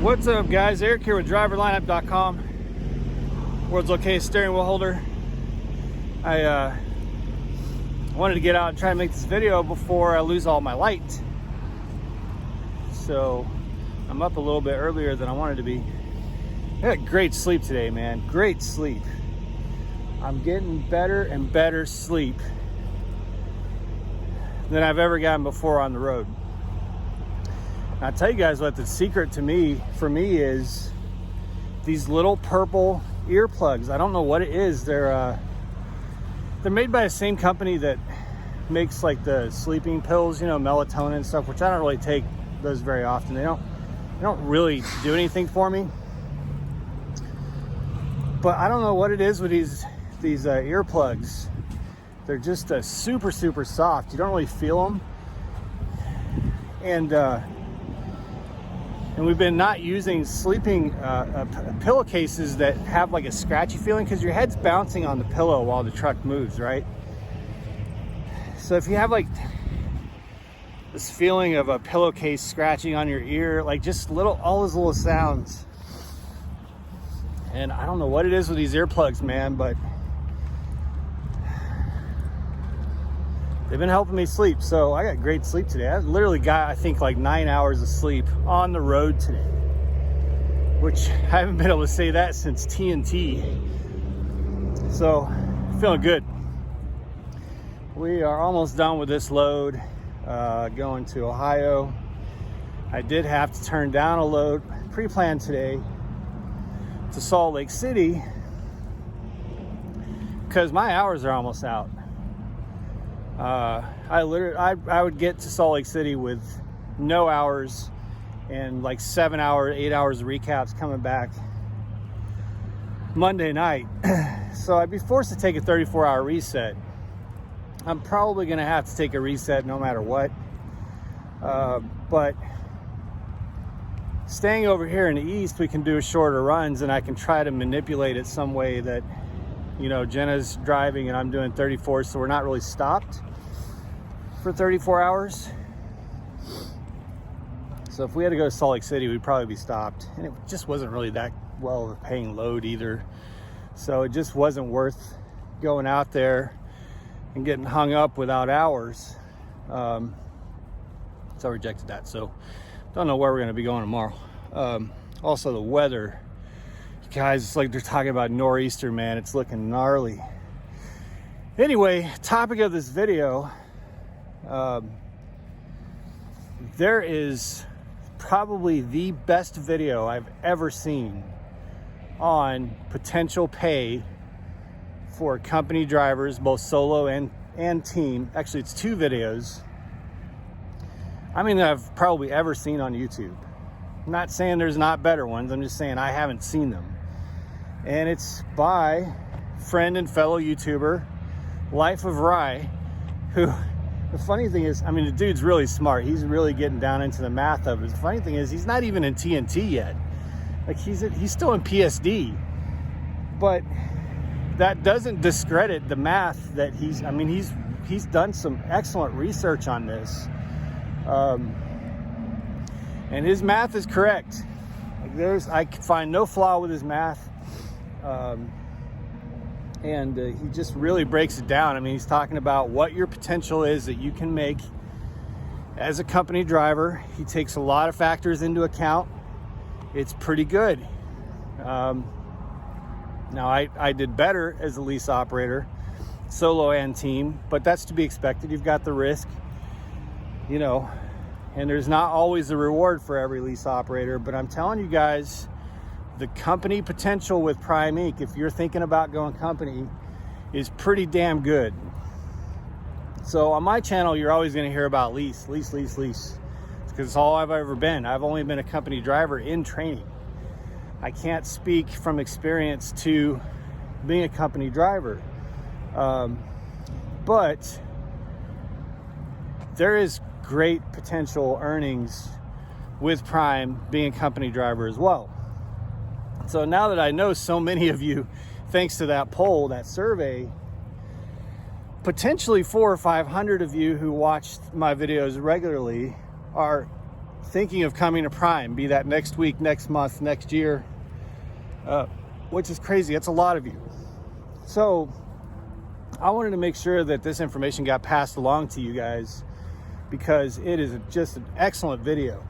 What's up, guys? Eric here with driverlineup.com, world's okayest steering wheel holder. I wanted to get out and try to make this video before I lose all my light. So I'm up a little bit earlier than I wanted to be. I had great sleep today, man. Great sleep. I'm getting better and better sleep than I've ever gotten before on the road. And I'll tell you guys what the secret for me is these little purple earplugs. I don't know what it is. They're made by the same company that makes like the sleeping pills, you know, melatonin and stuff, which I don't really take those very often. They don't really do anything for me. But I don't know what it is with these earplugs. They're just super soft. You don't really feel them. And we've been not using sleeping pillowcases that have like a scratchy feeling, because your head's bouncing on the pillow while the truck moves, right? So if you have like this feeling of a pillowcase scratching on your ear, like just all those little sounds. And I don't know what it is with these earplugs, man, but they've been helping me sleep. So I got great sleep today. I literally got, I think, like 9 hours of sleep on the road today, which I haven't been able to say that since TNT. So feeling good. We are almost done with this load, going to Ohio. I did have to turn down a load pre-planned today to Salt Lake City because my hours are almost out. I would get to Salt Lake City with no hours and like 8 hours of recaps coming back Monday night. So I'd be forced to take a 34-hour reset. I'm probably going to have to take a reset no matter what. But staying over here in the East, we can do shorter runs, and I can try to manipulate it some way that, you know, Jenna's driving and I'm doing 34, so we're not really stopped for 34 hours. So if we had to go to Salt Lake City, we'd probably be stopped. And it just wasn't really that well of a paying load either. So it just wasn't worth going out there and getting hung up without hours. So I rejected that. So don't know where we're going to be going tomorrow. Also the weather, guys, it's like they're talking about nor'easter, man. It's looking gnarly. Anyway, topic of this video, there is probably the best video I've ever seen on potential pay for company drivers, both solo and team. Actually, it's 2 videos that I've probably ever seen on YouTube. I'm not saying there's not better ones. I'm just saying I haven't seen them. And it's by friend and fellow YouTuber, Life of Rye, who, the funny thing is, the dude's really smart. He's really getting down into the math of it. The funny thing is, he's not even in TNT yet. Like, he's still in PSD. But that doesn't discredit the math that he's done some excellent research on this. And his math is correct. Like, I can find no flaw with his math. And he just really breaks it down. He's talking about what your potential is that you can make as a company driver. He takes a lot of factors into account. It's pretty good. Now, I did better as a lease operator, solo and team, but that's to be expected. You've got the risk, you know, and there's not always a reward for every lease operator. But I'm telling you guys, the company potential with Prime Inc., if you're thinking about going company, is pretty damn good. So on my channel, you're always going to hear about lease, because it's all I've ever been. I've only been a company driver in training. I can't speak from experience to being a company driver. But there is great potential earnings with Prime being a company driver as well. So now that I know so many of you, thanks to that poll, that survey, potentially 400 or 500 of you who watch my videos regularly are thinking of coming to Prime, be that next week, next month, next year, which is crazy. It's a lot of you. So I wanted to make sure that this information got passed along to you guys, because it is just an excellent video.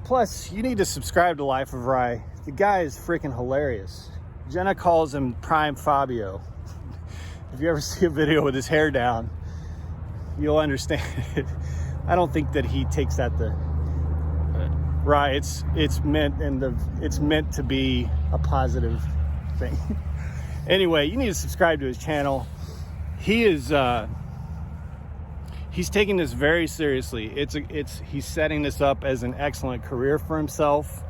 Plus, you need to subscribe to Life of Rye. The guy is freaking hilarious. Jenna calls him Prime Fabio. If you ever see a video with his hair down, you'll understand it. I don't think that he takes that the right. It's meant to be a positive thing. Anyway, you need to subscribe to his channel. He is he's taking this very seriously. He's setting this up as an excellent career for himself.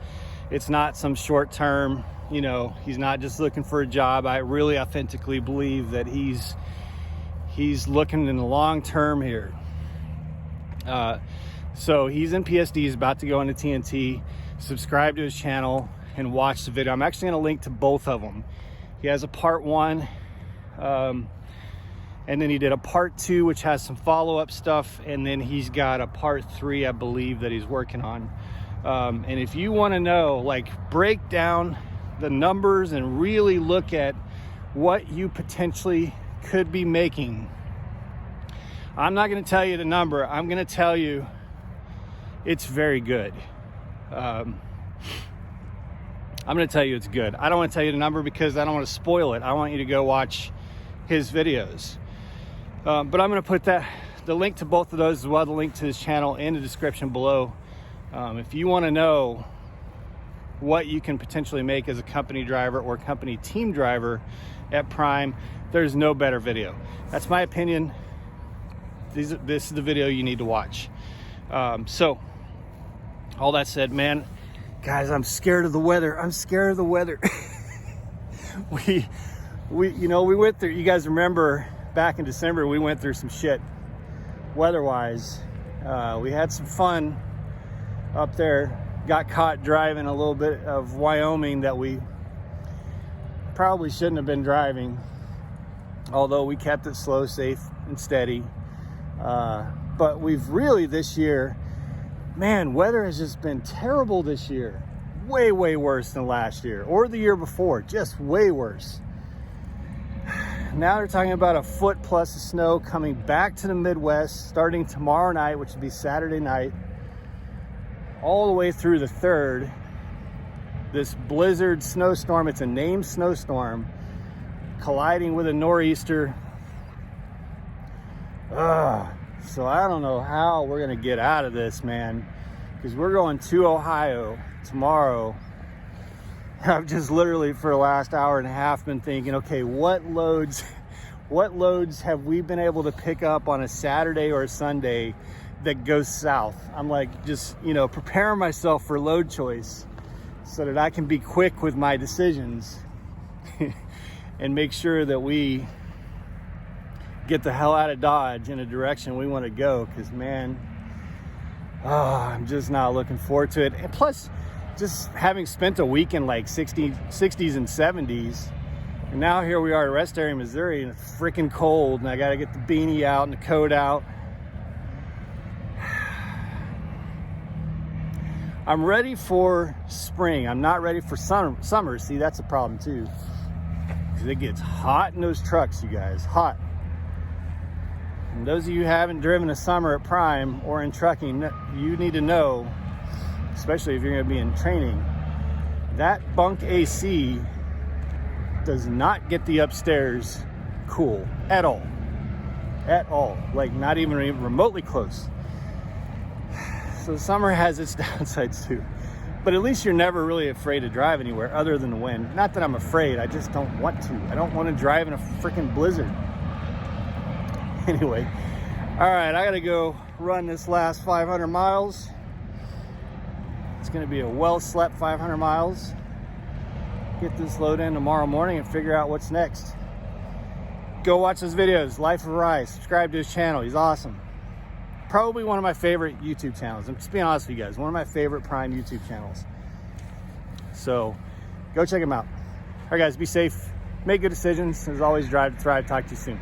It's not some short term, you know, he's not just looking for a job. I really authentically believe that he's looking in the long term here. So he's in PSD, he's about to go into TNT. Subscribe to his channel and watch the video. I'm actually going to link to both of them. He has a part 1, and then he did a part 2, which has some follow-up stuff, and then he's got a part 3, I believe, that he's working on. And if you want to know, like, break down the numbers and really look at what you potentially could be making, I'm not going to tell you the number. I'm going to tell you it's very good. I'm going to tell you it's good. I don't want to tell you the number because I don't want to spoil it. I want you to go watch his videos. But I'm going to put the link to both of those, as well, the link to his channel, in the description below. If you want to know what you can potentially make as a company driver or company team driver at Prime, there's no better video. That's my opinion. This is the video you need to watch. So all that said, man, guys, I'm scared of the weather. I'm scared of the weather. we went through, you guys remember back in December, we went through some shit weather-wise. We had some fun up there. Got caught driving a little bit of Wyoming that we probably shouldn't have been driving, although we kept it slow, safe, and steady. But we've really, this year, man, weather has just been terrible this year. Way, way worse than last year or the year before, just way worse. Now they're talking about a foot plus of snow coming back to the Midwest starting tomorrow night, which would be Saturday night, all the way through the 3rd. This blizzard snowstorm, it's a named snowstorm, colliding with a nor'easter. So I don't know how we're gonna get out of this, man, because we're going to Ohio tomorrow. I've just literally for the last hour and a half been thinking, okay, what loads have we been able to pick up on a Saturday or a Sunday that goes south? I'm like, just, preparing myself for load choice so that I can be quick with my decisions and make sure that we get the hell out of Dodge in a direction we want to go. Because, man, I'm just not looking forward to it. And plus, just having spent a week in like 60s and 70s, and now here we are at Rest Area, Missouri, and it's freaking cold, and I got to get the beanie out and the coat out. I'm ready for spring. I'm not ready for summer. See, that's a problem too, because it gets hot in those trucks, you guys, hot. And those of you who haven't driven a summer at Prime or in trucking, you need to know, especially if you're going to be in training, that bunk AC does not get the upstairs cool at all. At all. Like, not even remotely close. So summer has its downsides too. But at least you're never really afraid to drive anywhere other than the wind. Not that I'm afraid, I just don't want to. I don't want to drive in a freaking blizzard. Anyway, all right, I gotta go run this last 500 miles. It's gonna be a well-slept 500 miles. Get this load in tomorrow morning and figure out what's next. Go watch his videos, Life of Rye. Subscribe to his channel, he's awesome. Probably one of my favorite YouTube channels. I'm just being honest with you guys, one of my favorite Prime YouTube channels. So go check him out. All right, guys, be safe, make good decisions. As always, drive to thrive. Talk to you soon.